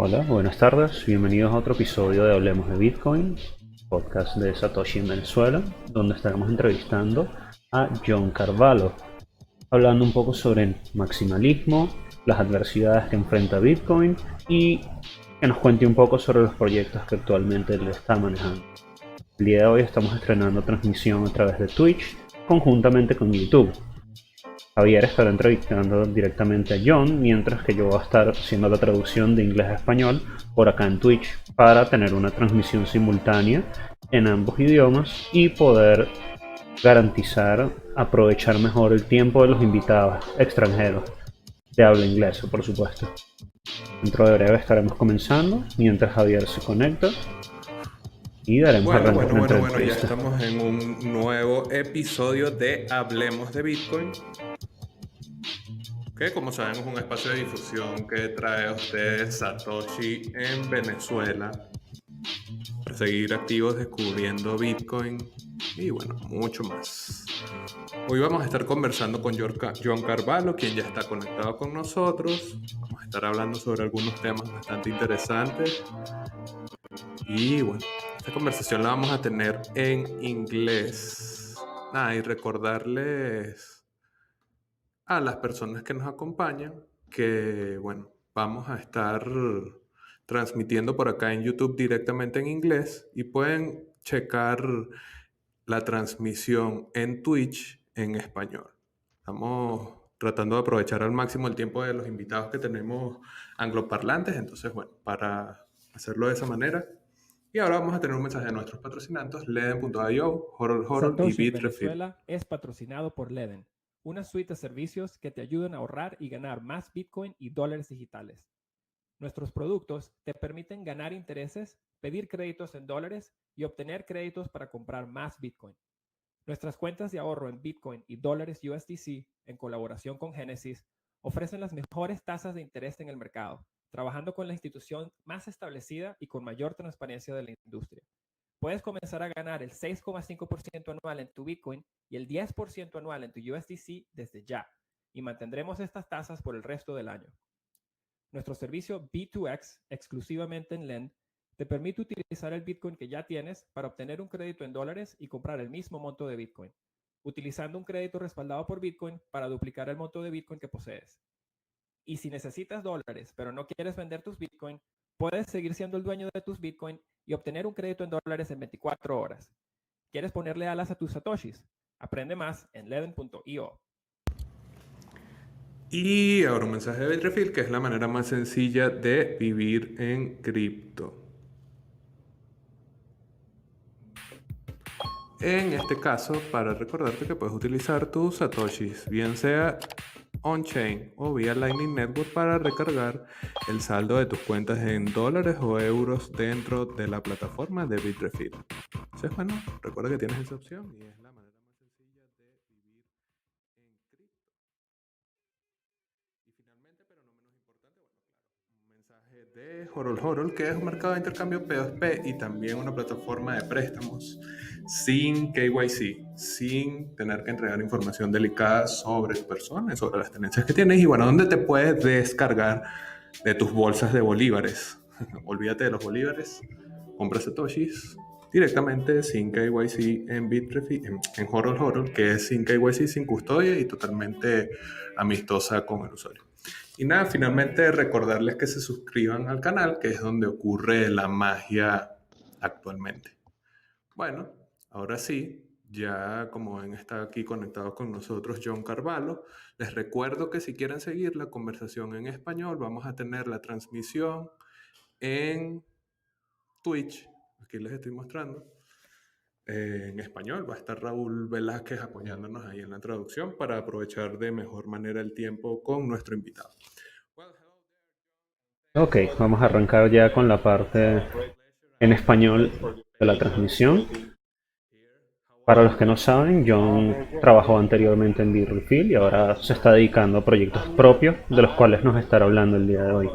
Hola, buenas tardes, bienvenidos a otro episodio de Hablemos de Bitcoin, podcast de Satoshi en Venezuela, donde estaremos entrevistando a John Carvalho, hablando un poco sobre maximalismo, las adversidades que enfrenta Bitcoin y que nos cuente un poco sobre los proyectos que actualmente él está manejando. El día de hoy estamos estrenando transmisión a través de Twitch conjuntamente con YouTube. Javier estará entrevistando directamente a John, mientras que yo voy a estar haciendo la traducción de inglés a español por acá en Twitch para tener una transmisión simultánea en ambos idiomas y poder garantizar aprovechar mejor el tiempo de los invitados extranjeros de habla inglesa, por supuesto. Dentro de breve estaremos comenzando mientras Javier se conecta y daremos Bueno, arranque bueno, a bueno, nuestra bueno, ya entrevista. estamos en un nuevo episodio de Hablemos de Bitcoin, que como saben es un espacio de difusión que trae a ustedes Satoshi en Venezuela para seguir activos descubriendo Bitcoin y bueno, mucho más. Hoy vamos a estar conversando con John Carvalho, quien ya está conectado con nosotros. Vamos a estar hablando sobre algunos temas bastante interesantes y bueno, esta conversación la vamos a tener en inglés. Y recordarles a las personas que nos acompañan que, bueno, vamos a estar transmitiendo por acá en YouTube directamente en inglés y pueden checar la transmisión en Twitch en español. Estamos tratando de aprovechar al máximo el tiempo de los invitados que tenemos angloparlantes, entonces, bueno, para hacerlo de esa manera. Y ahora vamos a tener un mensaje de nuestros patrocinantes, Leden.io, Horol Horol y Satoshi en Bitrefill. Venezuela es patrocinado por Leden, una suite de servicios que te ayudan a ahorrar y ganar más Bitcoin y dólares digitales. Nuestros productos te permiten ganar intereses, pedir créditos en dólares y obtener créditos para comprar más Bitcoin. Nuestras cuentas de ahorro en Bitcoin y dólares USDC, en colaboración con Genesis, ofrecen las mejores tasas de interés en el mercado, trabajando con la institución más establecida y con mayor transparencia de la industria. Puedes comenzar a ganar el 6,5% anual en tu Bitcoin y el 10% anual en tu USDC desde ya, y mantendremos estas tasas por el resto del año. Nuestro servicio B2X, exclusivamente en Lend, te permite utilizar el Bitcoin que ya tienes para obtener un crédito en dólares y comprar el mismo monto de Bitcoin, utilizando un crédito respaldado por Bitcoin para duplicar el monto de Bitcoin que posees. Y si necesitas dólares, pero no quieres vender tus Bitcoin, puedes seguir siendo el dueño de tus Bitcoin y obtener un crédito en dólares en 24 horas. ¿Quieres ponerle alas a tus satoshis? Aprende más en leden.io. Y ahora un mensaje de Bitrefill, que es la manera más sencilla de vivir en cripto. En este caso, para recordarte que puedes utilizar tus satoshis, bien sea on-chain o vía Lightning Network, para recargar el saldo de tus cuentas en dólares o euros dentro de la plataforma de Bitrefill. Entonces, bueno, recuerda que tienes esa opción y es la manera más sencilla de vivir en cripto. Y finalmente, pero no menos importante, bueno, claro, un mensaje de Horol Horol, que es un mercado de intercambio P2P y también una plataforma de préstamos sin KYC, sin tener que entregar información delicada sobre tu persona, sobre las tendencias que tienes y bueno, donde te puedes descargar de tus bolsas de bolívares. Olvídate de los bolívares, compra satoshis directamente sin KYC en Bitrefill, en Horol Horol, que es sin KYC, sin custodia y totalmente amistosa con el usuario. Y nada, finalmente recordarles que se suscriban al canal, que es donde ocurre la magia actualmente. Bueno, ahora sí, ya como ven está aquí conectado con nosotros John Carvalho, les recuerdo que si quieren seguir la conversación en español, vamos a tener la transmisión en Twitch, aquí les estoy mostrando, en español. Va a estar Raúl Velázquez apoyándonos ahí en la traducción para aprovechar de mejor manera el tiempo con nuestro invitado. Ok, vamos a arrancar ya con la parte en español de la transmisión. Para los que no saben, John trabajó anteriormente en Bitrefill y ahora se está dedicando a proyectos propios, de los cuales nos estará hablando el día de hoy.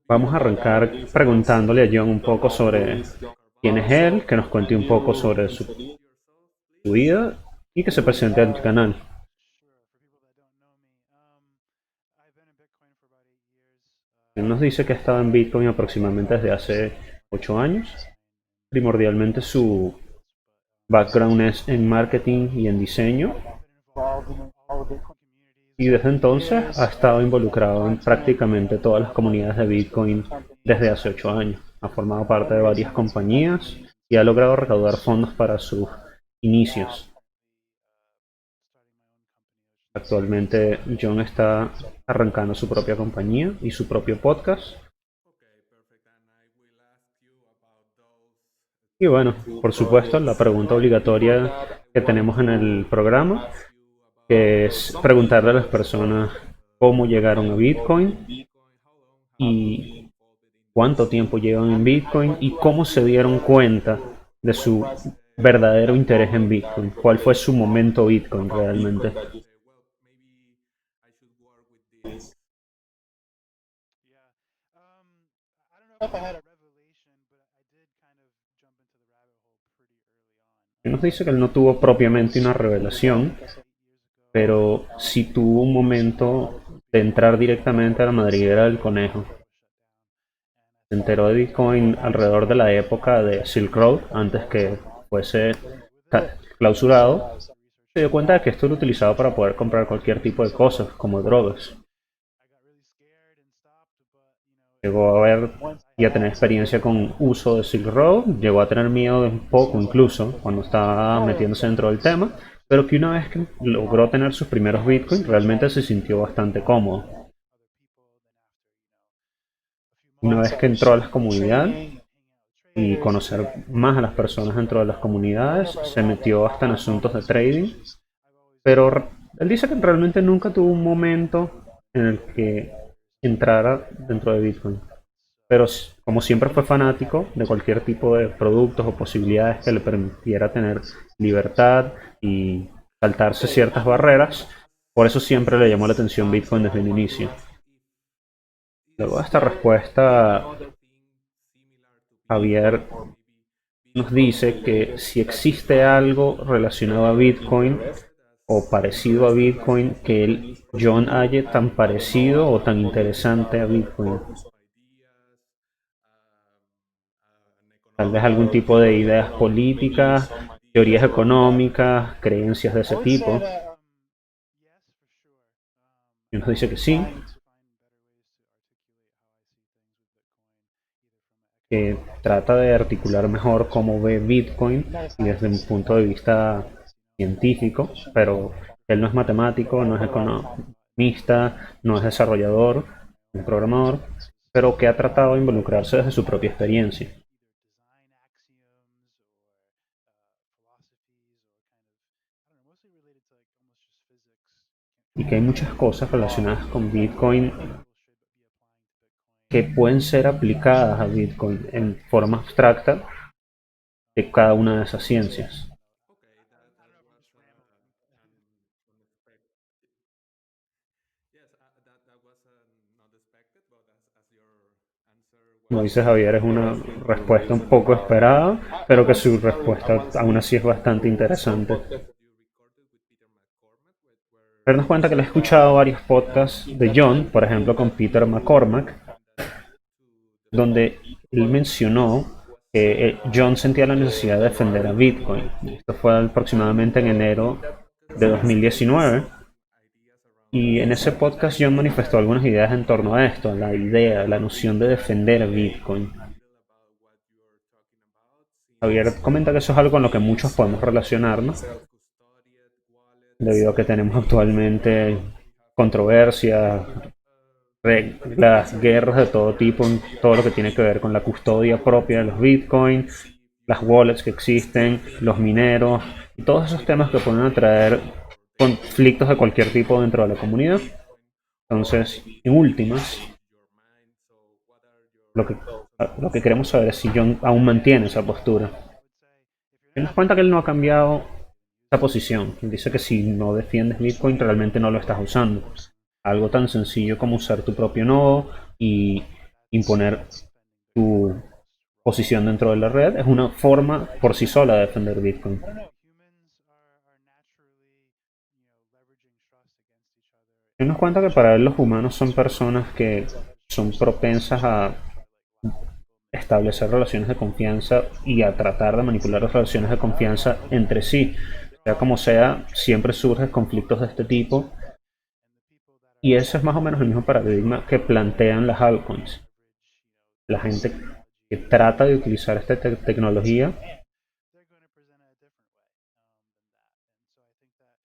Vamos a arrancar preguntándole a John un poco sobre quién es él, que nos cuente un poco sobre su vida y que se presente al canal. Él nos dice que ha estado en Bitcoin aproximadamente desde hace 8 años. Primordialmente su background es en marketing y en diseño. Y desde entonces ha estado involucrado en prácticamente todas las comunidades de Bitcoin desde hace 8 años. Ha formado parte de varias compañías y ha logrado recaudar fondos para sus inicios. Actualmente John está arrancando su propia compañía y su propio podcast. Y bueno, por supuesto, la pregunta obligatoria que tenemos en el programa, que es preguntarle a las personas cómo llegaron a Bitcoin y cuánto tiempo llevan en Bitcoin y cómo se dieron cuenta de su verdadero interés en Bitcoin. ¿Cuál fue su momento Bitcoin realmente? Él nos dice que él no tuvo propiamente una revelación, pero sí tuvo un momento de entrar directamente a la madriguera del conejo. Se enteró de Bitcoin alrededor de la época de Silk Road, antes que fuese clausurado. Se dio cuenta de que esto era utilizado para poder comprar cualquier tipo de cosas, como drogas. Llegó a ver y a tener experiencia con uso de Silk Road, llegó a tener miedo de un poco incluso cuando estaba metiéndose dentro del tema, pero que una vez que logró tener sus primeros Bitcoin, realmente se sintió bastante cómodo. Una vez que entró a las comunidades y conocer más a las personas dentro de las comunidades, se metió hasta en asuntos de trading, pero él dice que realmente nunca tuvo un momento en el que entrara dentro de Bitcoin. Pero como siempre fue fanático de cualquier tipo de productos o posibilidades que le permitiera tener libertad y saltarse ciertas barreras, por eso siempre le llamó la atención Bitcoin desde el inicio. Luego de esta respuesta, Javier nos dice que si existe algo relacionado a Bitcoin o parecido a Bitcoin que John halle tan parecido o tan interesante a Bitcoin. Tal vez algún tipo de ideas políticas, teorías económicas, creencias de ese tipo. Y nos dice que sí, que trata de articular mejor cómo ve Bitcoin y desde un punto de vista científico, pero él no es matemático, no es economista, no es desarrollador, no es programador, pero que ha tratado de involucrarse desde su propia experiencia. Y que hay muchas cosas relacionadas con Bitcoin que pueden ser aplicadas a Bitcoin en forma abstracta de cada una de esas ciencias. Como dice Javier, es una respuesta un poco esperada, pero que su respuesta aún así es bastante interesante. Darnos cuenta que le he escuchado varios podcasts de John, por ejemplo con Peter McCormack, donde él mencionó que John sentía la necesidad de defender a Bitcoin. Esto fue aproximadamente en enero de 2019. Y en ese podcast John manifestó algunas ideas en torno a esto, la idea, la noción de defender a Bitcoin. Javier comenta que eso es algo con lo que muchos podemos relacionarnos, debido a que tenemos actualmente controversias, reglas, guerras de todo tipo, en todo lo que tiene que ver con la custodia propia de los bitcoins, las wallets que existen, los mineros y todos esos temas que pueden atraer conflictos de cualquier tipo dentro de la comunidad. Entonces, en últimas, lo que, lo que queremos saber es si John aún mantiene esa postura. Él nos cuenta que él no ha cambiado esa posición. Él dice que si no defiendes Bitcoin realmente no lo estás usando. Algo tan sencillo como usar tu propio nodo y imponer tu posición dentro de la red es una forma por sí sola de defender Bitcoin. Él nos cuenta que para él los humanos son personas que son propensas a establecer relaciones de confianza y a tratar de manipular las relaciones de confianza entre sí. Sea como sea, siempre surgen conflictos de este tipo y ese es más o menos el mismo paradigma que plantean las altcoins. La gente que trata de utilizar esta tecnología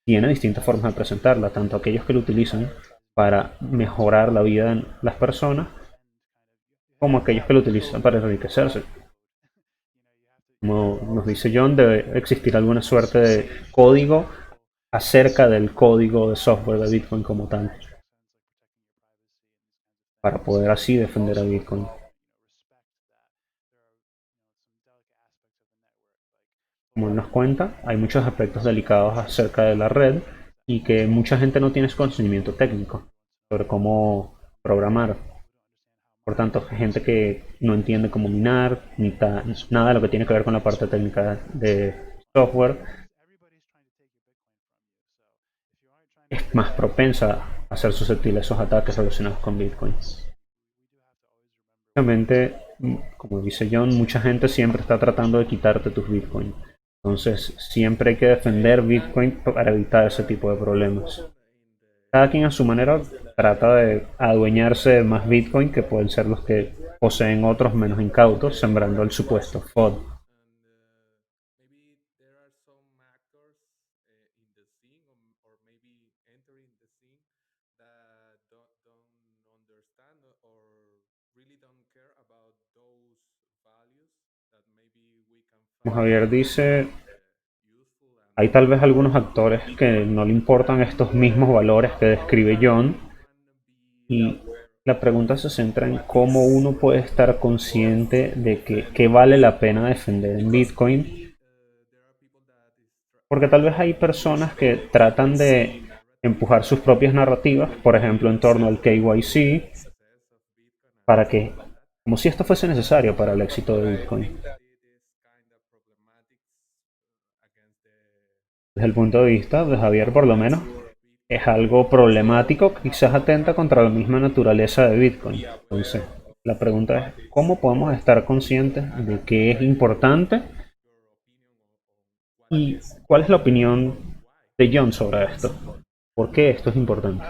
tiene distintas formas de presentarla, tanto aquellos que lo utilizan para mejorar la vida de las personas, como aquellos que lo utilizan para enriquecerse. Como nos dice John, debe existir alguna suerte de código acerca del código de software de Bitcoin como tal, para poder así defender a Bitcoin. Como él nos cuenta, hay muchos aspectos delicados acerca de la red y que mucha gente no tiene conocimiento técnico sobre cómo programar. Por tanto, hay gente que no entiende cómo minar, ni nada de lo que tiene que ver con la parte técnica de software, es más propensa a ser susceptible a esos ataques relacionados con Bitcoin. Obviamente, como dice John, mucha gente siempre está tratando de quitarte tus Bitcoin. Entonces, siempre hay que defender Bitcoin para evitar ese tipo de problemas. Cada quien a su manera trata de adueñarse de más Bitcoin, que pueden ser los que poseen otros menos incautos, sembrando el supuesto FOD. Como Javier dice, hay tal vez algunos actores que no le importan estos mismos valores que describe John, y la pregunta se centra en cómo uno puede estar consciente de que vale la pena defender en Bitcoin, porque tal vez hay personas que tratan de empujar sus propias narrativas, por ejemplo en torno al KYC, para que, como si esto fuese necesario para el éxito de Bitcoin. Desde el punto de vista de Javier, por lo menos, es algo problemático, quizás atenta contra la misma naturaleza de Bitcoin. Entonces, la pregunta es, ¿cómo podemos estar conscientes de que es importante? ¿Y cuál es la opinión de John sobre esto? ¿Por qué esto es importante?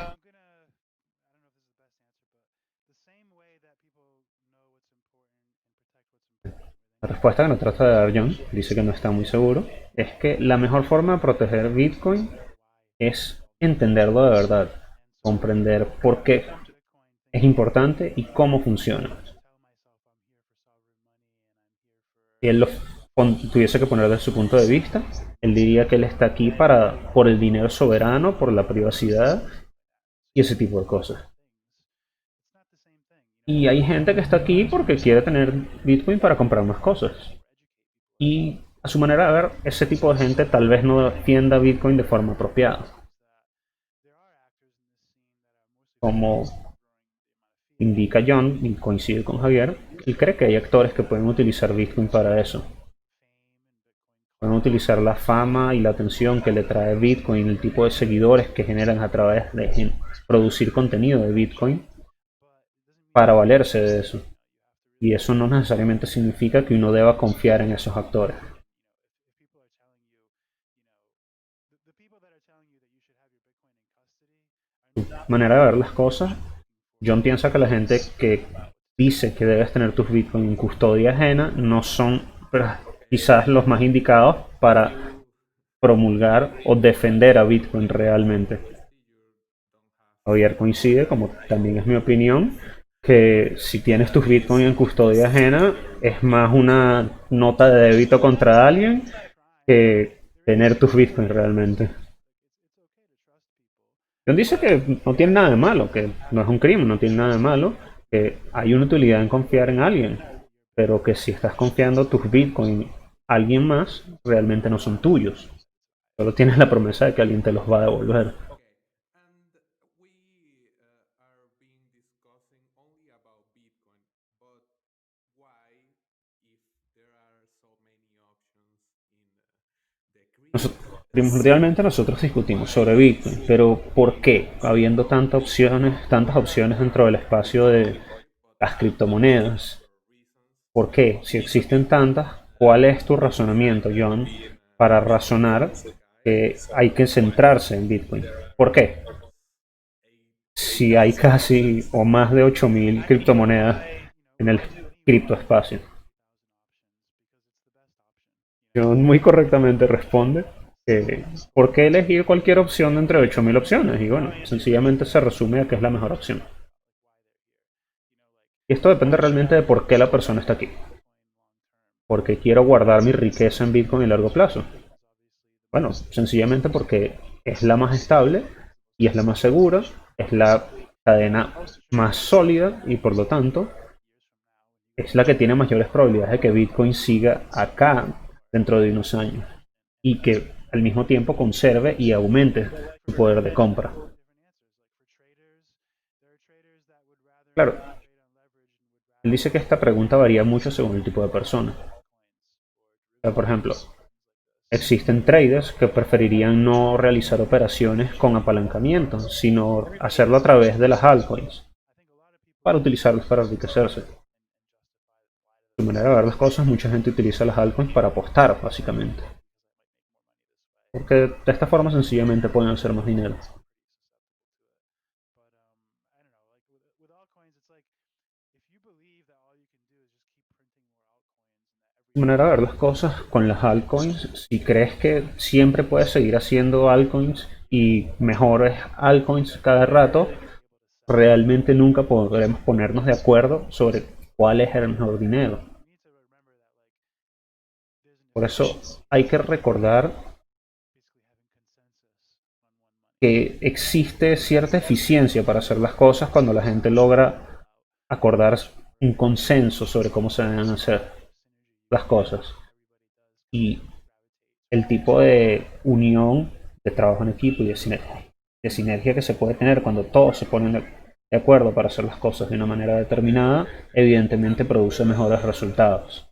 La respuesta que nos trata de dar John, dice que no está muy seguro, es que la mejor forma de proteger Bitcoin es entenderlo de verdad, comprender por qué es importante y cómo funciona. Si él lo tuviese que poner desde su punto de vista, él diría que él está aquí por el dinero soberano, por la privacidad y ese tipo de cosas. Y hay gente que está aquí porque quiere tener Bitcoin para comprar más cosas. Y a su manera de ver, ese tipo de gente tal vez no defienda Bitcoin de forma apropiada. Como indica John, y coincide con Javier, él cree que hay actores que pueden utilizar Bitcoin para eso. Pueden utilizar la fama y la atención que le trae Bitcoin, el tipo de seguidores que generan a través de producir contenido de Bitcoin, para valerse de eso. Y eso no necesariamente significa que uno deba confiar en esos actores. Su manera de ver las cosas, John piensa que la gente que dice que debes tener tus Bitcoin en custodia ajena no son quizás los más indicados para promulgar o defender a Bitcoin realmente. Javier coincide, como también es mi opinión, que si tienes tus Bitcoin en custodia ajena es más una nota de débito contra alguien que tener tus Bitcoin realmente. John dice que no tiene nada de malo, que no es un crimen, no tiene nada de malo, que hay una utilidad en confiar en alguien, pero que si estás confiando tus Bitcoin a alguien más, realmente no son tuyos. Solo tienes la promesa de que alguien te los va a devolver. Primordialmente nosotros discutimos sobre Bitcoin, pero ¿por qué? Habiendo tantas opciones dentro del espacio de las criptomonedas. ¿Por qué? Si existen tantas, ¿cuál es tu razonamiento, John, para razonar que hay que centrarse en Bitcoin? ¿Por qué? Si hay casi o más de 8.000 criptomonedas en el criptoespacio. John muy correctamente responde que ¿por qué elegir cualquier opción entre 8.000 opciones? Y bueno, sencillamente se resume a que es la mejor opción. Y esto depende realmente de por qué la persona está aquí. Porque quiero guardar mi riqueza en Bitcoin a largo plazo. Bueno, sencillamente porque es la más estable y es la más segura, es la cadena más sólida y por lo tanto es la que tiene mayores probabilidades de que Bitcoin siga acá dentro de unos años y que al mismo tiempo conserve y aumente su poder de compra. Claro, él dice que esta pregunta varía mucho según el tipo de persona. O sea, por ejemplo, existen traders que preferirían no realizar operaciones con apalancamiento, sino hacerlo a través de las altcoins para utilizarlas para enriquecerse. De su manera de ver las cosas, mucha gente utiliza las altcoins para apostar, básicamente. Porque de esta forma sencillamente pueden hacer más dinero. De manera de ver las cosas con las altcoins, si crees que siempre puedes seguir haciendo altcoins y mejores altcoins cada rato, realmente nunca podremos ponernos de acuerdo sobre cuál es el mejor dinero. Por eso hay que recordar que existe cierta eficiencia para hacer las cosas cuando la gente logra acordar un consenso sobre cómo se deben hacer las cosas. Y el tipo de unión, de trabajo en equipo y de sinergia que se puede tener cuando todos se ponen de acuerdo para hacer las cosas de una manera determinada, evidentemente produce mejores resultados.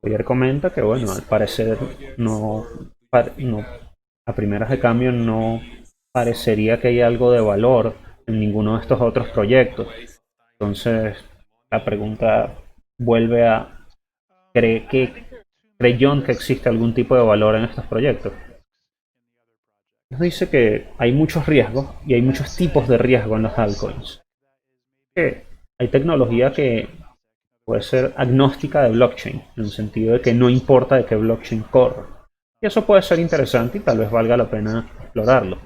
Javier comenta que, bueno, al parecer no, no, a primeras de cambio no parecería que hay algo de valor en ninguno de estos otros proyectos. Entonces, la pregunta vuelve a, ¿cree que cree John que existe algún tipo de valor en estos proyectos? Nos dice que hay muchos riesgos y hay muchos tipos de riesgo en los altcoins. Que hay tecnología que puede ser agnóstica de blockchain, en el sentido de que no importa de qué blockchain corra. Y eso puede ser interesante y tal vez valga la pena explorarlo.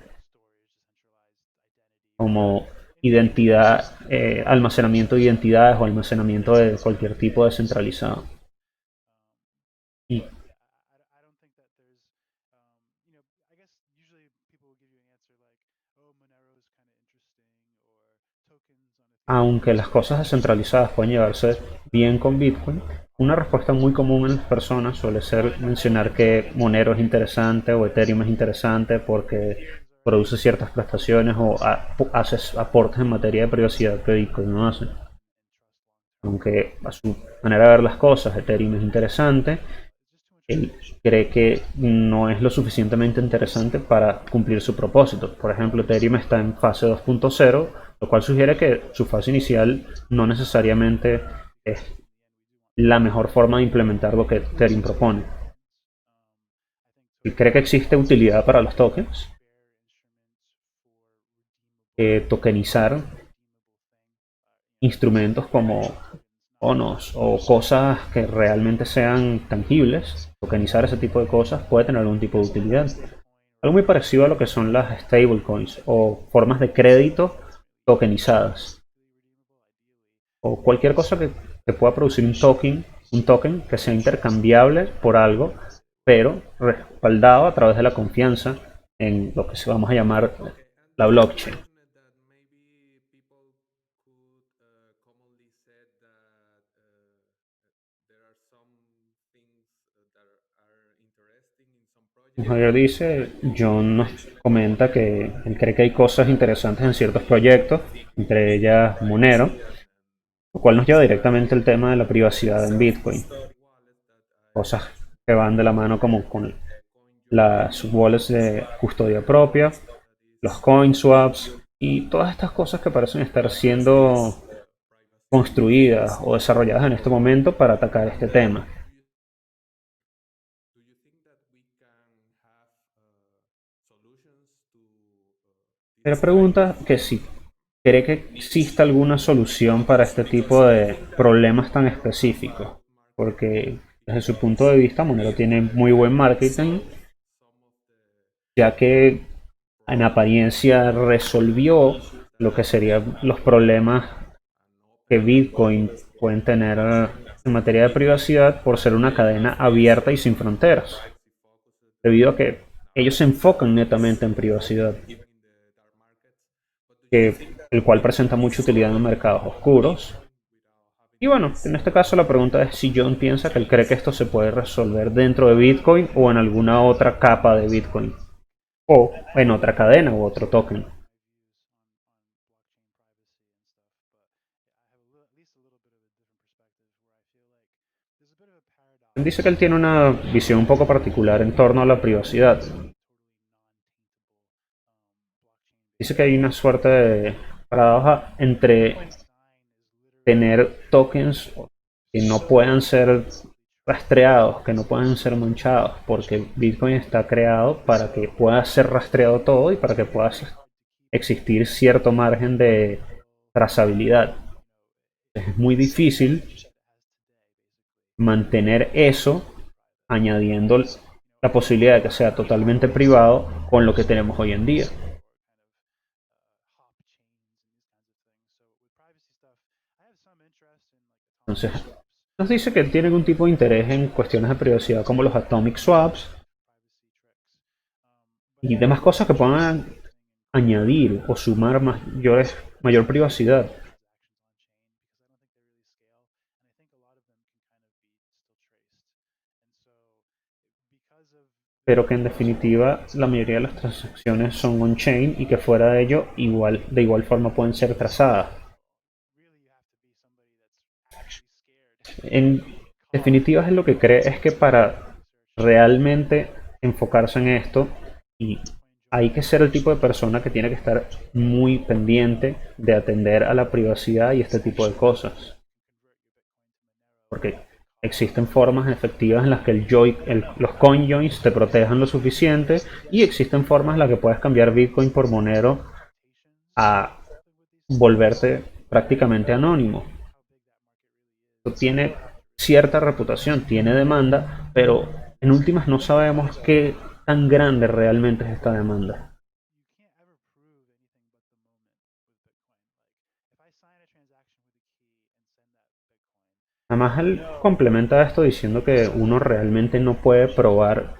Como identidad, almacenamiento de identidades o almacenamiento de cualquier tipo descentralizado. Y aunque las cosas descentralizadas pueden llevarse bien con Bitcoin, una respuesta muy común en las personas suele ser mencionar que Monero es interesante o Ethereum es interesante porque produce ciertas prestaciones o hace aportes en materia de privacidad que Bitcoin no hace. Aunque a su manera de ver las cosas, Ethereum es interesante, él cree que no es lo suficientemente interesante para cumplir su propósito. Por ejemplo, Ethereum está en fase 2.0, lo cual sugiere que su fase inicial no necesariamente es la mejor forma de implementar lo que Ethereum propone. Él cree que existe utilidad para los tokens, tokenizar instrumentos como bonos o cosas que realmente sean tangibles, tokenizar ese tipo de cosas puede tener algún tipo de utilidad. Algo muy parecido a lo que son las stablecoins o formas de crédito tokenizadas. O cualquier cosa que pueda producir un token que sea intercambiable por algo, pero respaldado a través de la confianza en lo que vamos a llamar la blockchain. Javier dice, John nos comenta que él cree que hay cosas interesantes en ciertos proyectos, entre ellas Monero, lo cual nos lleva directamente al tema de la privacidad en Bitcoin. Cosas que van de la mano como con las wallets de custodia propia, los coin swaps y todas estas cosas que parecen estar siendo construidas o desarrolladas en este momento para atacar este tema. La pregunta que si cree que existe alguna solución para este tipo de problemas tan específicos, porque desde su punto de vista Monero tiene muy buen marketing, ya que en apariencia resolvió lo que serían los problemas que Bitcoin pueden tener en materia de privacidad por ser una cadena abierta y sin fronteras, debido a que ellos se enfocan netamente en privacidad, el cual presenta mucha utilidad en mercados oscuros. Y bueno, en este caso la pregunta es si John piensa que él cree que esto se puede resolver dentro de Bitcoin o en alguna otra capa de Bitcoin, o en otra cadena u otro token. Dice que él tiene una visión un poco particular en torno a la privacidad. Dice que hay una suerte de paradoja entre tener tokens que no puedan ser rastreados, que no puedan ser manchados, porque Bitcoin está creado para que pueda ser rastreado todo y para que pueda existir cierto margen de trazabilidad. Es muy difícil mantener eso añadiendo la posibilidad de que sea totalmente privado con lo que tenemos hoy en día. Entonces, nos dice que tiene algún tipo de interés en cuestiones de privacidad como los atomic swaps y demás cosas que puedan añadir o sumar mayor privacidad. Pero que en definitiva la mayoría de las transacciones son on-chain y que fuera de ello de igual forma pueden ser trazadas. En definitiva es lo que cree es que para realmente enfocarse en esto y hay que ser el tipo de persona que tiene que estar muy pendiente de atender a la privacidad y este tipo de cosas. Porque existen formas efectivas en las que los coin joins te protejan lo suficiente y existen formas en las que puedes cambiar Bitcoin por Monero a volverte prácticamente anónimo. Esto tiene cierta reputación, tiene demanda, pero en últimas no sabemos qué tan grande realmente es esta demanda. Además, él complementa esto diciendo que uno realmente no puede probar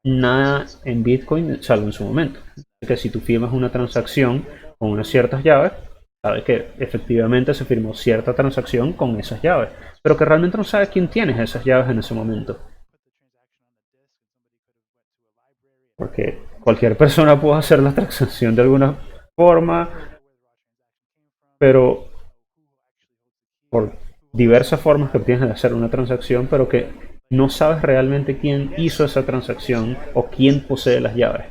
nada en Bitcoin salvo en su momento. Que si tú firmas una transacción con unas ciertas llaves, sabes que efectivamente se firmó cierta transacción con esas llaves, pero que realmente no sabes quién tiene esas llaves en ese momento. Porque cualquier persona puede hacer la transacción de alguna forma, pero por diversas formas que tienes de hacer una transacción, pero que no sabes realmente quién hizo esa transacción o quién posee las llaves.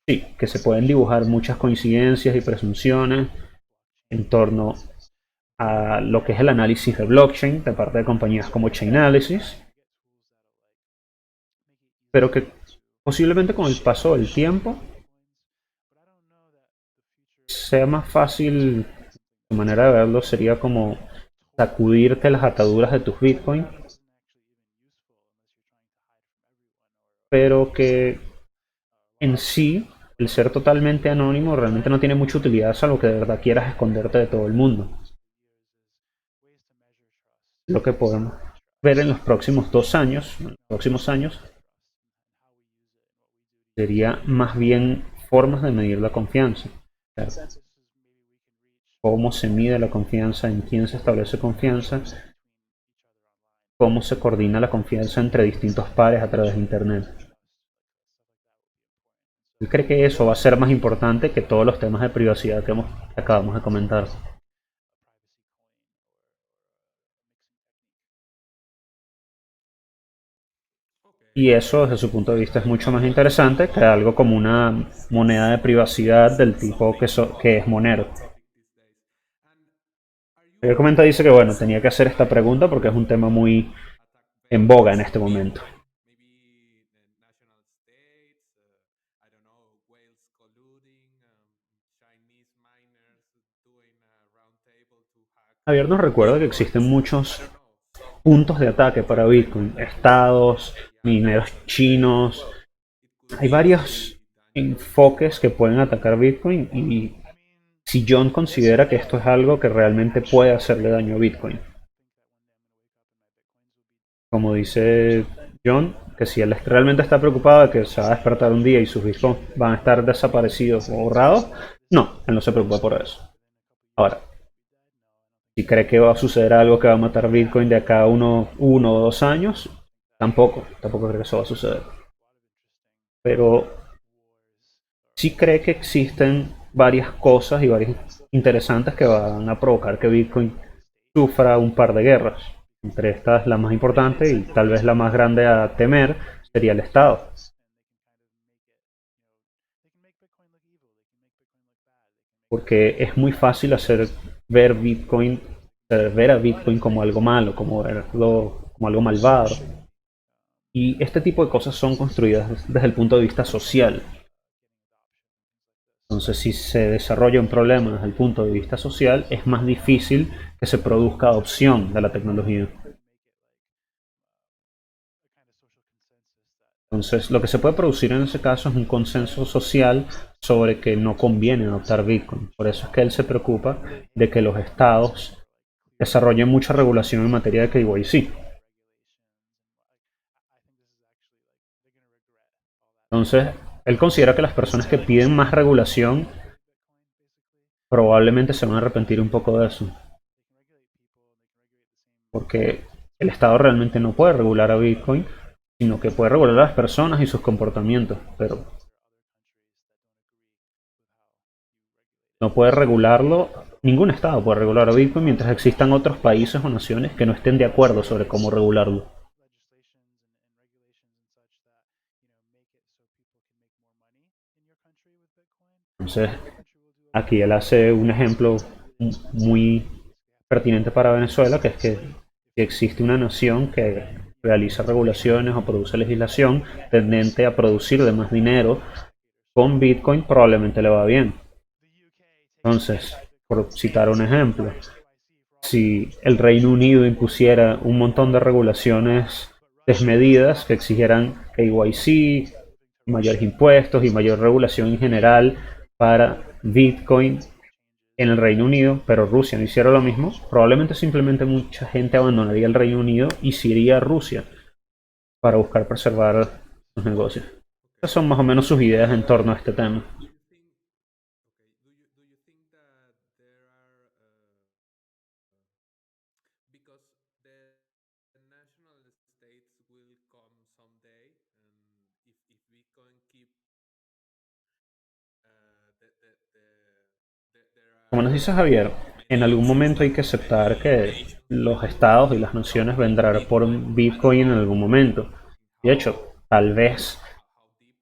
Sí, que se pueden dibujar muchas coincidencias y presunciones en torno a lo que es el análisis de blockchain de parte de compañías como Chainalysis, pero que posiblemente con el paso del tiempo sea más fácil, de manera de verlo sería como sacudirte las ataduras de tus Bitcoin, pero que en sí, el ser totalmente anónimo realmente no tiene mucha utilidad salvo que de verdad quieras esconderte de todo el mundo. Lo que podemos ver en los próximos 2 años, en los próximos años, sería más bien formas de medir la confianza. Cómo se mide la confianza, en quién se establece confianza, cómo se coordina la confianza entre distintos pares a través de Internet. Él cree que eso va a ser más importante que todos los temas de privacidad que acabamos de comentar. Y eso desde su punto de vista es mucho más interesante que algo como una moneda de privacidad del tipo que es Monero. El comenta dice que bueno, tenía que hacer esta pregunta porque es un tema muy en boga en este momento. Javier nos recuerda que existen muchos puntos de ataque para Bitcoin, estados, mineros chinos. Hay varios enfoques que pueden atacar Bitcoin y si John considera que esto es algo que realmente puede hacerle daño a Bitcoin. Como dice John, que si él realmente está preocupado de que se va a despertar un día y sus bitcoins van a estar desaparecidos o borrados, no, él no se preocupa por eso. Ahora, si cree que va a suceder algo que va a matar Bitcoin de acá a uno o 2 años, tampoco cree que eso va a suceder. Pero sí cree que existen varias cosas y varias interesantes que van a provocar que Bitcoin sufra un par de guerras. Entre estas, la más importante y tal vez la más grande a temer sería el Estado. Porque es muy fácil hacer ver a Bitcoin como algo malo, como algo malvado. Y este tipo de cosas son construidas desde el punto de vista social. Entonces, si se desarrolla un problema desde el punto de vista social, es más difícil que se produzca adopción de la tecnología. Entonces, lo que se puede producir en ese caso es un consenso social sobre que no conviene adoptar Bitcoin. Por eso es que él se preocupa de que los estados desarrollen mucha regulación en materia de KYC. Entonces, él considera que las personas que piden más regulación probablemente se van a arrepentir un poco de eso. Porque el Estado realmente no puede regular a Bitcoin, sino que puede regular a las personas y sus comportamientos, pero no puede regularlo, ningún Estado puede regular a Bitcoin mientras existan otros países o naciones que no estén de acuerdo sobre cómo regularlo. Entonces, aquí él hace un ejemplo muy pertinente para Venezuela, que es que si existe una nación que realiza regulaciones o produce legislación tendente a producir de más dinero con Bitcoin, probablemente le va bien. Entonces, por citar un ejemplo, si el Reino Unido impusiera un montón de regulaciones desmedidas que exigieran KYC, mayores impuestos y mayor regulación en general para Bitcoin en el Reino Unido, pero Rusia no hiciera lo mismo, probablemente simplemente mucha gente abandonaría el Reino Unido y se iría a Rusia para buscar preservar sus negocios. Esas son más o menos sus ideas en torno a este tema. Como nos dice Javier, en algún momento hay que aceptar que los estados y las naciones vendrán por Bitcoin en algún momento. De hecho, tal vez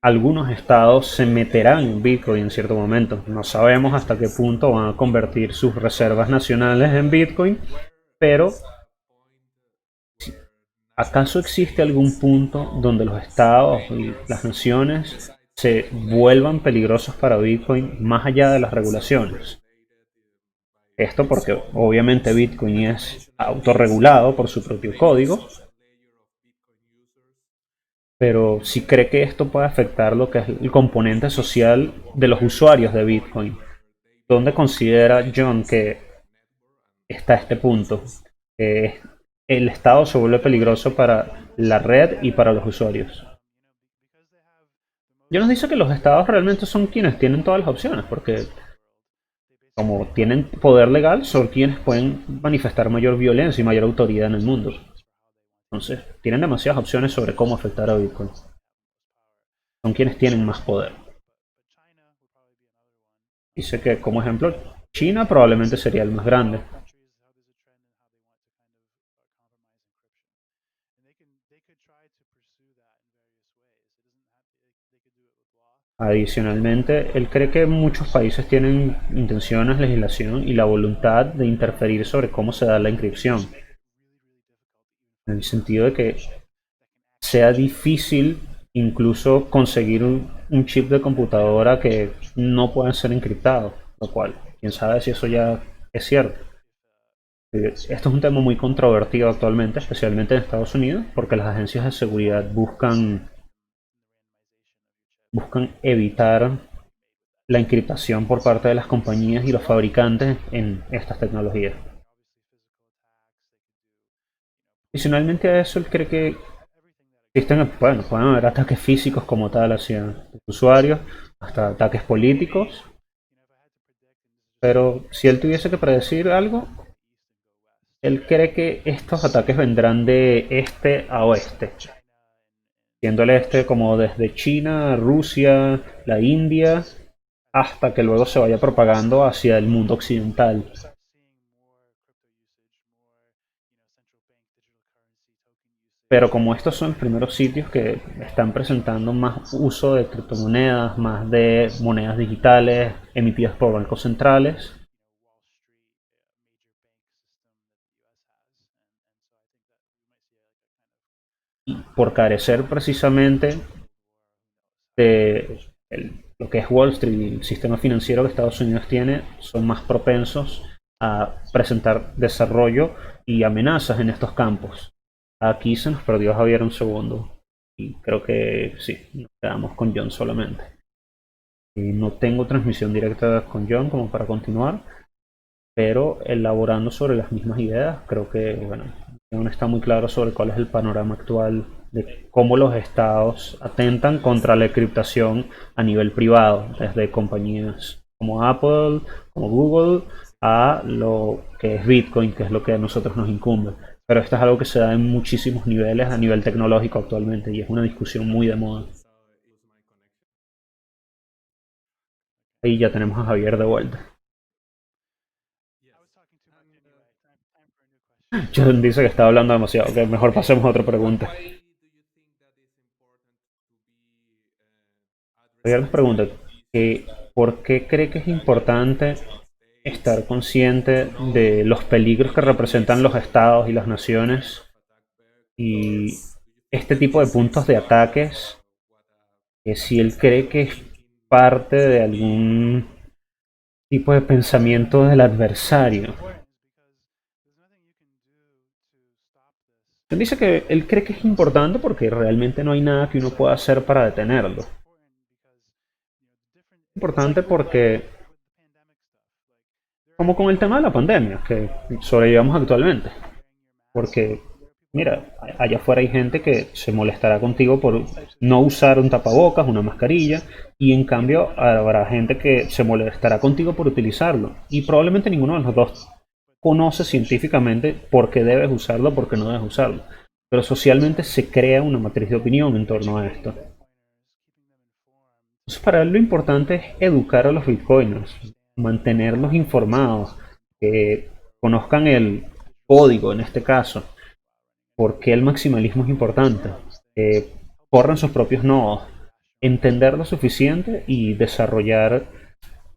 algunos estados se meterán en Bitcoin en cierto momento. No sabemos hasta qué punto van a convertir sus reservas nacionales en Bitcoin, pero ¿acaso existe algún punto donde los estados y las naciones se vuelvan peligrosos para Bitcoin más allá de las regulaciones? Esto porque obviamente Bitcoin es autorregulado por su propio código, pero si cree que esto puede afectar lo que es el componente social de los usuarios de Bitcoin. ¿Dónde considera John que está este punto? Que el Estado se vuelve peligroso para la red y para los usuarios. John nos dice que los Estados realmente son quienes tienen todas las opciones, porque como tienen poder legal, son quienes pueden manifestar mayor violencia y mayor autoridad en el mundo. Entonces, tienen demasiadas opciones sobre cómo afectar a Bitcoin. Son quienes tienen más poder. Dice que, como ejemplo, China probablemente sería el más grande. Adicionalmente, él cree que muchos países tienen intenciones, legislación y la voluntad de interferir sobre cómo se da la encripción, en el sentido de que sea difícil incluso conseguir un chip de computadora que no pueda ser encriptado, lo cual, quién sabe si eso ya es cierto. Esto es un tema muy controvertido actualmente, especialmente en Estados Unidos, porque las agencias de seguridad buscan evitar la encriptación por parte de las compañías y los fabricantes en estas tecnologías. Adicionalmente a eso, él cree que existen, bueno, pueden haber ataques físicos como tal hacia los usuarios, hasta ataques políticos, pero si él tuviese que predecir algo, él cree que estos ataques vendrán de este a oeste, siendo el este como desde China, Rusia, la India, hasta que luego se vaya propagando hacia el mundo occidental. Pero como estos son los primeros sitios que están presentando más uso de criptomonedas, más de monedas digitales emitidas por bancos centrales, y por carecer precisamente de lo que es Wall Street y el sistema financiero que Estados Unidos tiene, son más propensos a presentar desarrollo y amenazas en estos campos. Aquí se nos perdió Javier un segundo y creo que sí, nos quedamos con John solamente. No tengo transmisión directa con John como para continuar, pero elaborando sobre las mismas ideas, creo que bueno, John está muy claro sobre cuál es el panorama actual de cómo los estados atentan contra la encriptación a nivel privado, desde compañías como Apple, como Google, a lo que es Bitcoin, que es lo que a nosotros nos incumbe. Pero esto es algo que se da en muchísimos niveles a nivel tecnológico actualmente y es una discusión muy de moda. Ahí ya tenemos a Javier de vuelta. John dice que está hablando demasiado, que mejor pasemos a otra pregunta. Javier nos pregunta que ¿por qué cree que es importante estar consciente de los peligros que representan los estados y las naciones y este tipo de puntos de ataques? Que si él cree que es parte de algún tipo de pensamiento del adversario. Él dice que él cree que es importante porque realmente no hay nada que uno pueda hacer para detenerlo. Importante porque, como con el tema de la pandemia que sobrellevamos actualmente, porque mira, allá afuera hay gente que se molestará contigo por no usar un tapabocas, una mascarilla, y en cambio habrá gente que se molestará contigo por utilizarlo. Y probablemente ninguno de los dos conoce científicamente por qué debes usarlo, por qué no debes usarlo. Pero socialmente se crea una matriz de opinión en torno a esto. Entonces, para él lo importante es educar a los bitcoiners, mantenerlos informados, que conozcan el código en este caso, por qué el maximalismo es importante, que corran sus propios nodos, entender lo suficiente y desarrollar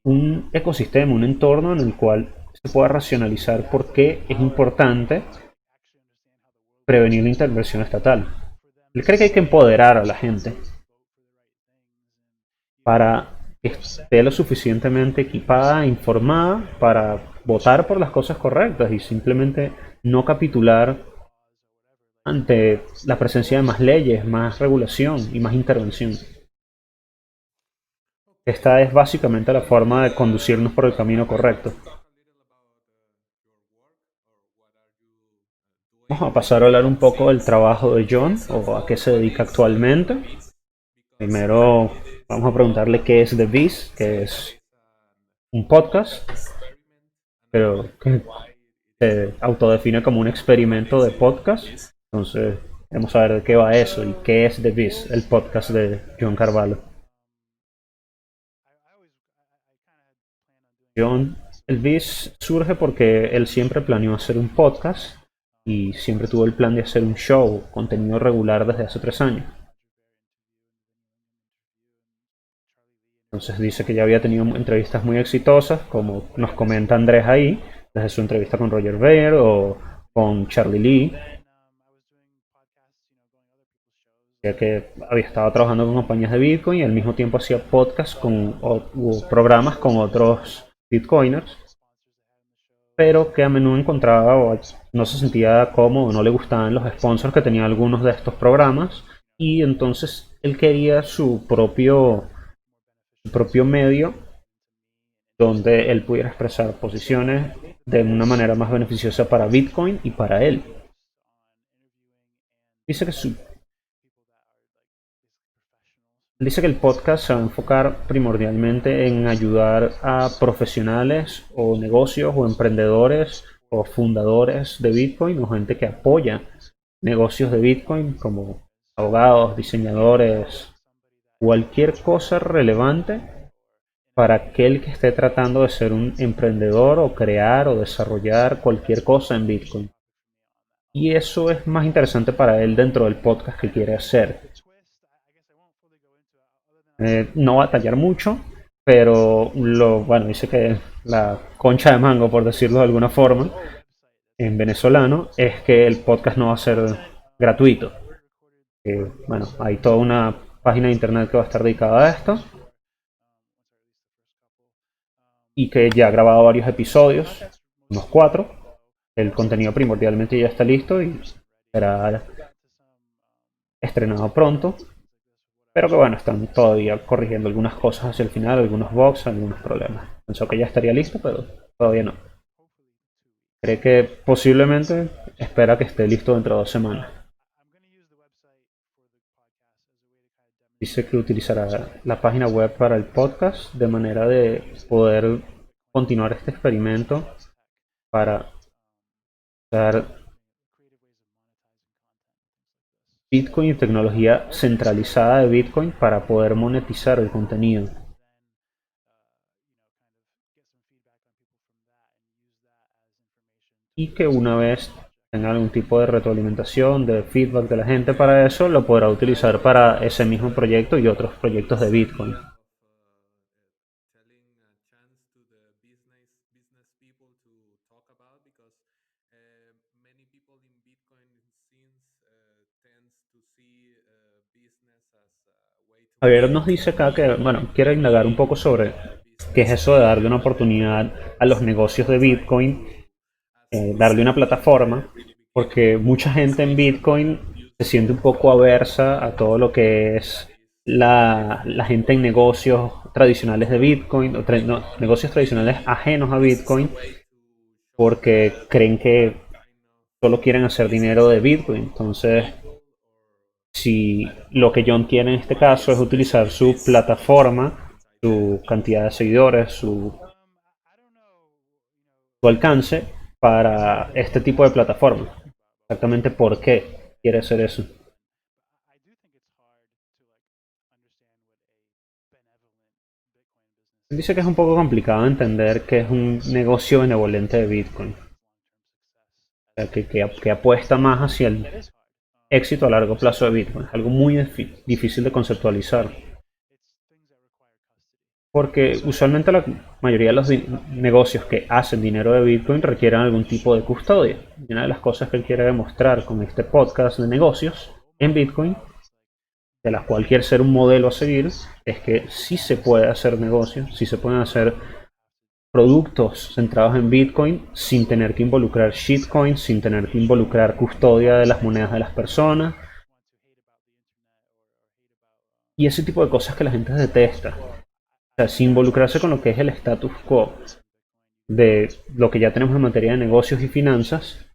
un ecosistema, un entorno en el cual se pueda racionalizar por qué es importante prevenir la intervención estatal. Él cree que hay que empoderar a la gente para que esté lo suficientemente equipada e informada para votar por las cosas correctas y simplemente no capitular ante la presencia de más leyes, más regulación y más intervención. Esta es básicamente la forma de conducirnos por el camino correcto. Vamos a pasar a hablar un poco del trabajo de John o a qué se dedica actualmente. Primero vamos a preguntarle qué es The Biz, que es un podcast, pero que se autodefine como un experimento de podcast. Entonces, vamos a ver de qué va eso y qué es The Biz, el podcast de John Carvalho. John, el Biz surge porque él siempre planeó hacer un podcast y siempre tuvo el plan de hacer un show, contenido regular desde hace 3 años. Entonces dice que ya había tenido entrevistas muy exitosas, como nos comenta Andrés ahí, desde su entrevista con Roger Ver o con Charlie Lee, ya que había estado trabajando con compañías de Bitcoin y al mismo tiempo hacía podcasts o programas con otros Bitcoiners, pero que a menudo encontraba o no se sentía cómodo, no le gustaban los sponsors que tenían algunos de estos programas y entonces él quería su propio medio donde él pudiera expresar posiciones de una manera más beneficiosa para Bitcoin y para él. Dice que Dice que el podcast se va a enfocar primordialmente en ayudar a profesionales o negocios o emprendedores o fundadores de Bitcoin o gente que apoya negocios de Bitcoin como abogados, diseñadores, cualquier cosa relevante para aquel que esté tratando de ser un emprendedor o crear o desarrollar cualquier cosa en Bitcoin. Y eso es más interesante para él dentro del podcast que quiere hacer. No va a tallar mucho, pero bueno, dice que la concha de mango, por decirlo de alguna forma, en venezolano, es que el podcast no va a ser gratuito. Bueno, hay toda una página de internet que va a estar dedicada a esto y que ya ha grabado varios episodios, unos 4. El contenido primordialmente ya está listo y será estrenado pronto. Pero que bueno, están todavía corrigiendo algunas cosas hacia el final, algunos bugs, algunos problemas. Pensó que ya estaría listo, pero todavía no. Cree que posiblemente espera que esté listo dentro de 2 semanas. Dice que utilizará la página web para el podcast de manera de poder continuar este experimento para usar Bitcoin y tecnología centralizada de Bitcoin para poder monetizar el contenido. Y que una vez tenga algún tipo de retroalimentación, de feedback de la gente para eso, lo podrá utilizar para ese mismo proyecto y otros proyectos de Bitcoin. Javier nos dice acá que, bueno, quiere indagar un poco sobre qué es eso de darle una oportunidad a los negocios de Bitcoin, darle una plataforma, porque mucha gente en Bitcoin se siente un poco aversa a todo lo que es la gente en negocios tradicionales de Bitcoin, no, negocios tradicionales ajenos a Bitcoin, porque creen que solo quieren hacer dinero de Bitcoin. Entonces, si lo que John quiere en este caso es utilizar su plataforma, su cantidad de seguidores, su alcance para este tipo de plataforma. Exactamente por qué quiere hacer eso. Dice que es un poco complicado entender que es un negocio benevolente de Bitcoin. O sea, que apuesta más hacia el éxito a largo plazo de Bitcoin. Es algo muy difícil de conceptualizar. Porque usualmente la mayoría de los negocios que hacen dinero de Bitcoin requieren algún tipo de custodia. Y una de las cosas que él quiere demostrar con este podcast de negocios en Bitcoin, de la cual quiere ser un modelo a seguir, es que sí se puede hacer negocios, sí se pueden hacer productos centrados en Bitcoin sin tener que involucrar shitcoins, sin tener que involucrar custodia de las monedas de las personas y ese tipo de cosas que la gente detesta. O sea, sin involucrarse con lo que es el status quo de lo que ya tenemos en materia de negocios y finanzas,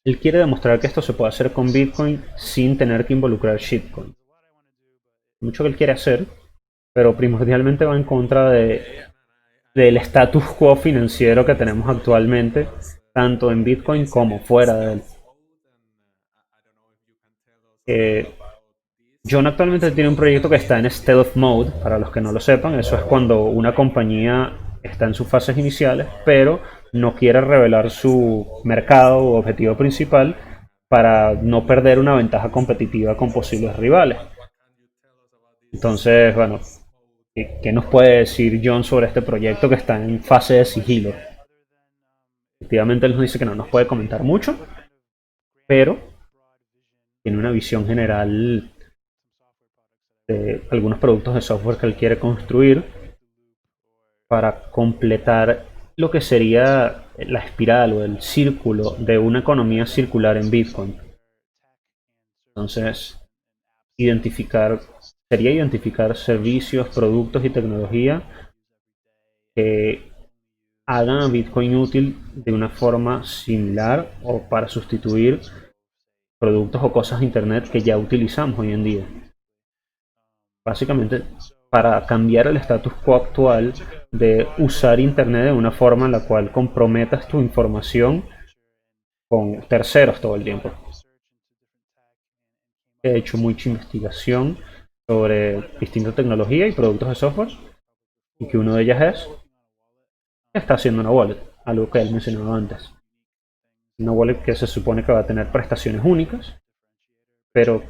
él quiere demostrar que esto se puede hacer con Bitcoin sin tener que involucrar shitcoin. Mucho que él quiere hacer, pero primordialmente va en contra del status quo financiero que tenemos actualmente, tanto en Bitcoin como fuera de él. John actualmente tiene un proyecto que está en stealth mode, para los que no lo sepan, eso es cuando una compañía está en sus fases iniciales, pero no quiere revelar su mercado u objetivo principal para no perder una ventaja competitiva con posibles rivales. Entonces, bueno, ¿Qué nos puede decir John sobre este proyecto que está en fase de sigilo? Efectivamente, él nos dice que no nos puede comentar mucho, pero tiene una visión general de algunos productos de software que él quiere construir para completar lo que sería la espiral o el círculo de una economía circular en Bitcoin. Entonces, identificar, sería identificar servicios, productos y tecnología que hagan a Bitcoin útil de una forma similar o para sustituir productos o cosas de Internet que ya utilizamos hoy en día. Básicamente, para cambiar el status quo actual de usar Internet de una forma en la cual comprometas tu información con terceros todo el tiempo. He hecho mucha investigación sobre distintas tecnologías y productos de software y que uno de ellas es que está haciendo una wallet, algo que él mencionaba antes. Una wallet que se supone que va a tener prestaciones únicas, pero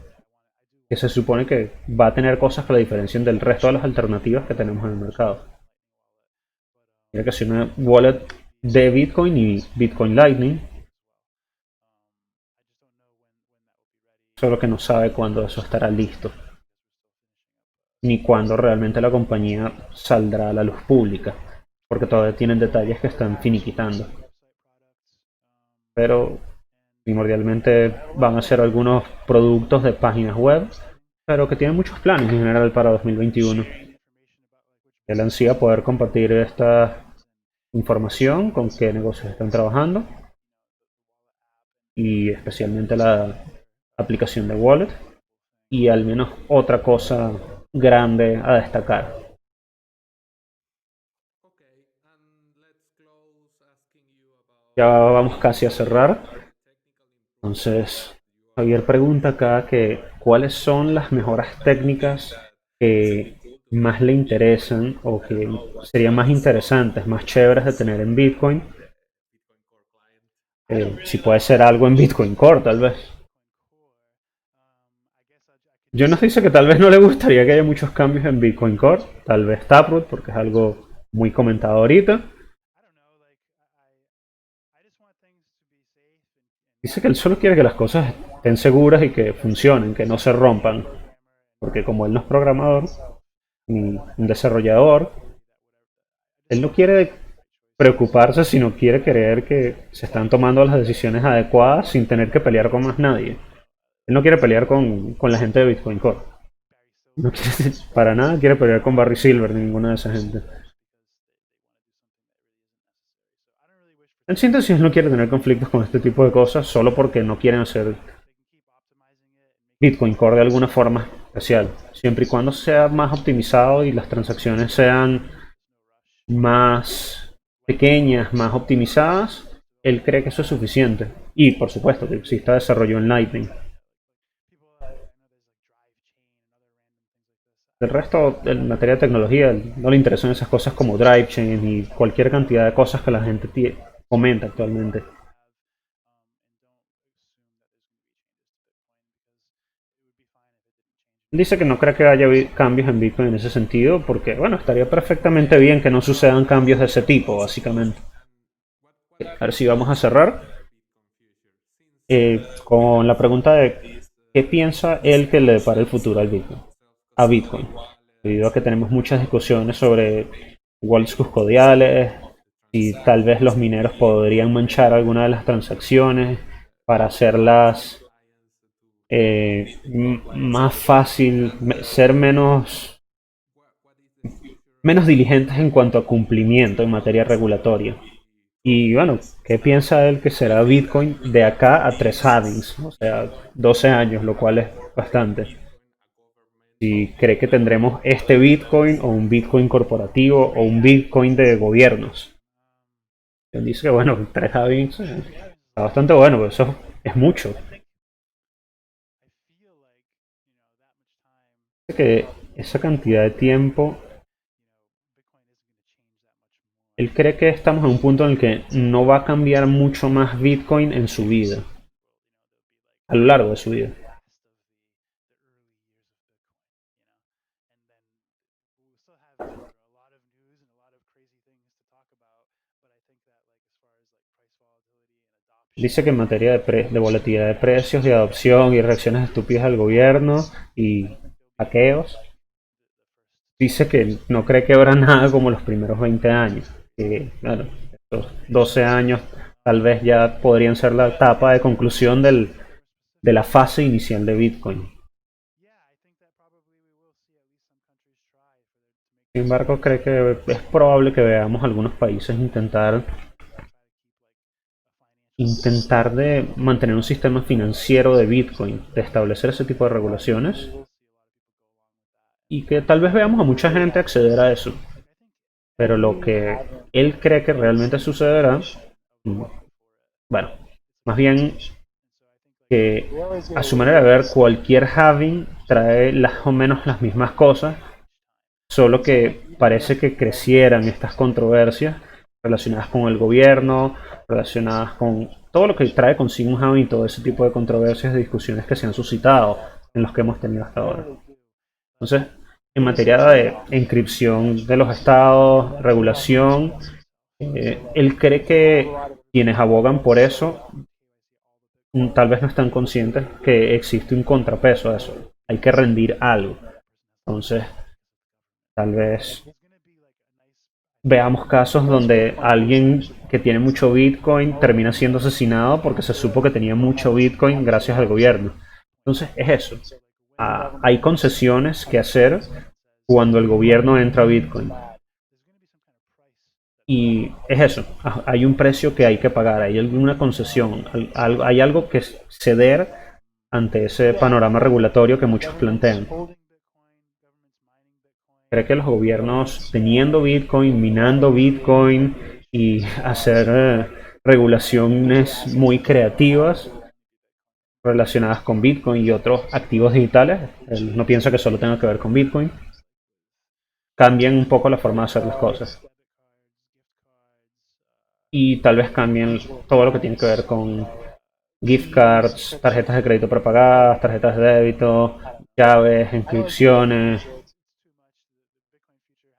que se supone que va a tener cosas que la diferencien del resto de las alternativas que tenemos en el mercado. Tiene que ser una wallet de Bitcoin y Bitcoin Lightning, solo que no sabe cuándo eso estará listo, ni cuándo realmente la compañía saldrá a la luz pública, porque todavía tienen detalles que están finiquitando. Pero primordialmente van a ser algunos productos de páginas web, pero que tienen muchos planes en general para 2021. Él ansía poder compartir esta información con qué negocios están trabajando y especialmente la aplicación de Wallet y al menos otra cosa grande a destacar. Ya vamos casi a cerrar. Entonces, Javier pregunta acá que cuáles son las mejoras técnicas que más le interesan o que serían más interesantes, más chéveres de tener en Bitcoin. Si puede ser algo en Bitcoin Core, tal vez. Yo nos dice que tal vez no le gustaría que haya muchos cambios en Bitcoin Core, tal vez Taproot, porque es algo muy comentado ahorita. Dice que él solo quiere que las cosas estén seguras y que funcionen, que no se rompan, porque como él no es programador ni un desarrollador, él no quiere preocuparse, sino quiere creer que se están tomando las decisiones adecuadas sin tener que pelear con más nadie. Él no quiere pelear con la gente de Bitcoin Core. No quiere, para nada quiere pelear con Barry Silver ni ninguna de esa gente. En síntesis, no quiere tener conflictos con este tipo de cosas solo porque no quieren hacer Bitcoin Core de alguna forma especial. Siempre y cuando sea más optimizado y las transacciones sean más pequeñas, más optimizadas, él cree que eso es suficiente. Y por supuesto que exista desarrollo en Lightning. El resto, en materia de tecnología, no le interesan esas cosas como drive chain y cualquier cantidad de cosas que la gente comenta actualmente. Dice que no cree que haya cambios en Bitcoin en ese sentido, porque bueno, estaría perfectamente bien que no sucedan cambios de ese tipo, básicamente. A ver si vamos a cerrar con la pregunta de qué piensa él que le depara el futuro a Bitcoin, debido a que tenemos muchas discusiones sobre wallets custodiales y tal vez los mineros podrían manchar alguna de las transacciones para hacerlas más fácil, ser menos diligentes en cuanto a cumplimiento en materia regulatoria. Y bueno, ¿qué piensa él que será Bitcoin de acá a 3 halvings? O sea, 12 años, lo cual es bastante. Si cree que tendremos este Bitcoin o un Bitcoin corporativo o un Bitcoin de gobiernos. Él dice que bueno, 3 halvings está bastante bueno, pero eso es mucho. Dice que esa cantidad de tiempo, él cree que estamos en un punto en el que no va a cambiar mucho más Bitcoin en su vida, a lo largo de su vida. Dice que en materia de volatilidad de precios, de adopción y reacciones estúpidas del gobierno y hackeos, dice que no cree que habrá nada como los primeros 20 años. Que, claro, estos 12 años tal vez ya podrían ser la etapa de conclusión de la fase inicial de Bitcoin. Sin embargo, cree que es probable que veamos algunos países intentar de mantener un sistema financiero de Bitcoin, de establecer ese tipo de regulaciones y que tal vez veamos a mucha gente acceder a eso. Pero lo que él cree que realmente sucederá, bueno, más bien que a su manera de ver cualquier halving trae más o menos las mismas cosas, solo que parece que crecieran estas controversias relacionadas con el gobierno, relacionadas con todo lo que trae consigo un halving, todo ese tipo de controversias, de discusiones que se han suscitado en los que hemos tenido hasta ahora. Entonces, en materia de encripción de los estados, regulación, él cree que quienes abogan por eso tal vez no están conscientes que existe un contrapeso a eso. Hay que rendir algo. Entonces, tal vez veamos casos donde alguien que tiene mucho Bitcoin termina siendo asesinado porque se supo que tenía mucho Bitcoin gracias al gobierno. Entonces, es eso. Hay concesiones que hacer cuando el gobierno entra a Bitcoin. Y es eso, hay un precio que hay que pagar, hay alguna concesión, hay algo que ceder ante ese panorama regulatorio que muchos plantean. ¿Cree que los gobiernos teniendo Bitcoin, minando Bitcoin y hacer regulaciones muy creativas relacionadas con Bitcoin y otros activos digitales, él no piensa que solo tenga que ver con Bitcoin, cambian un poco la forma de hacer las cosas? Y tal vez cambien todo lo que tiene que ver con gift cards, tarjetas de crédito prepagadas, tarjetas de débito, llaves,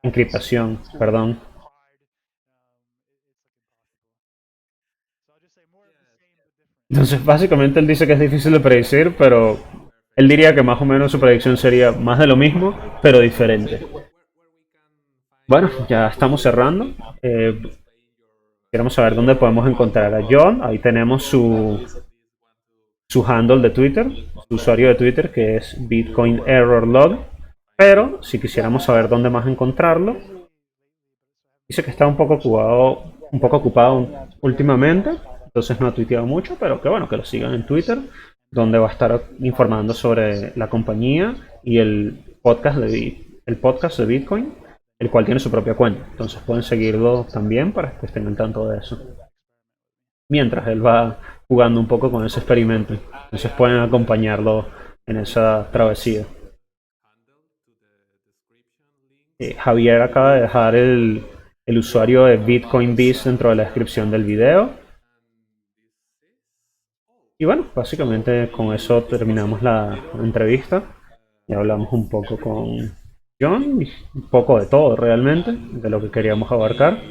encriptación, perdón. Entonces, básicamente él dice que es difícil de predecir, pero él diría que más o menos su predicción sería más de lo mismo, pero diferente. Bueno, ya estamos cerrando. Queremos saber dónde podemos encontrar a John. Ahí tenemos su handle de Twitter, su usuario de Twitter, que es Bitcoin Error Log. Pero si quisiéramos saber dónde más encontrarlo, dice que está un poco ocupado últimamente, entonces no ha tuiteado mucho, pero que bueno, que lo sigan en Twitter, donde va a estar informando sobre la compañía y el podcast de Bitcoin, el cual tiene su propia cuenta. Entonces pueden seguirlo también para que estén al tanto de eso. Mientras él va jugando un poco con ese experimento. Entonces pueden acompañarlo en esa travesía. Javier acaba de dejar el usuario de Bitcoin Biz dentro de la descripción del video. Y bueno, básicamente con eso terminamos la entrevista. Ya hablamos un poco con John, y un poco de todo realmente, de lo que queríamos abarcar.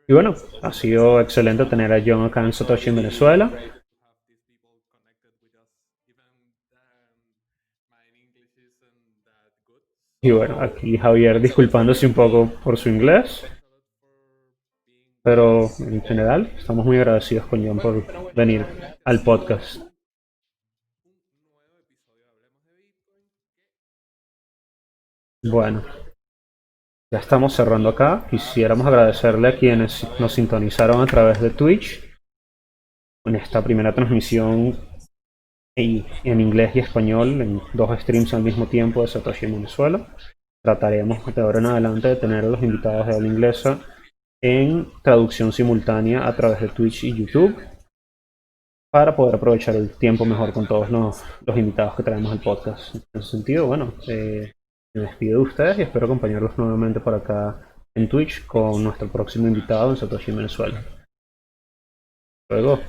Y bueno, ha sido excelente tener a John acá en Satoshi en Venezuela. Y bueno, aquí Javier disculpándose un poco por su inglés, pero en general estamos muy agradecidos con John por venir al podcast. Bueno, ya estamos cerrando acá. Quisiéramos agradecerle a quienes nos sintonizaron a través de Twitch en esta primera transmisión en inglés y español, en dos streams al mismo tiempo de Satoshi en Venezuela. Trataremos de ahora en adelante de tener a los invitados de habla inglesa en traducción simultánea a través de Twitch y YouTube para poder aprovechar el tiempo mejor con todos los invitados que traemos al podcast. En ese sentido, bueno, me despido de ustedes y espero acompañarlos nuevamente por acá en Twitch con nuestro próximo invitado en Satoshi en Venezuela. Luego.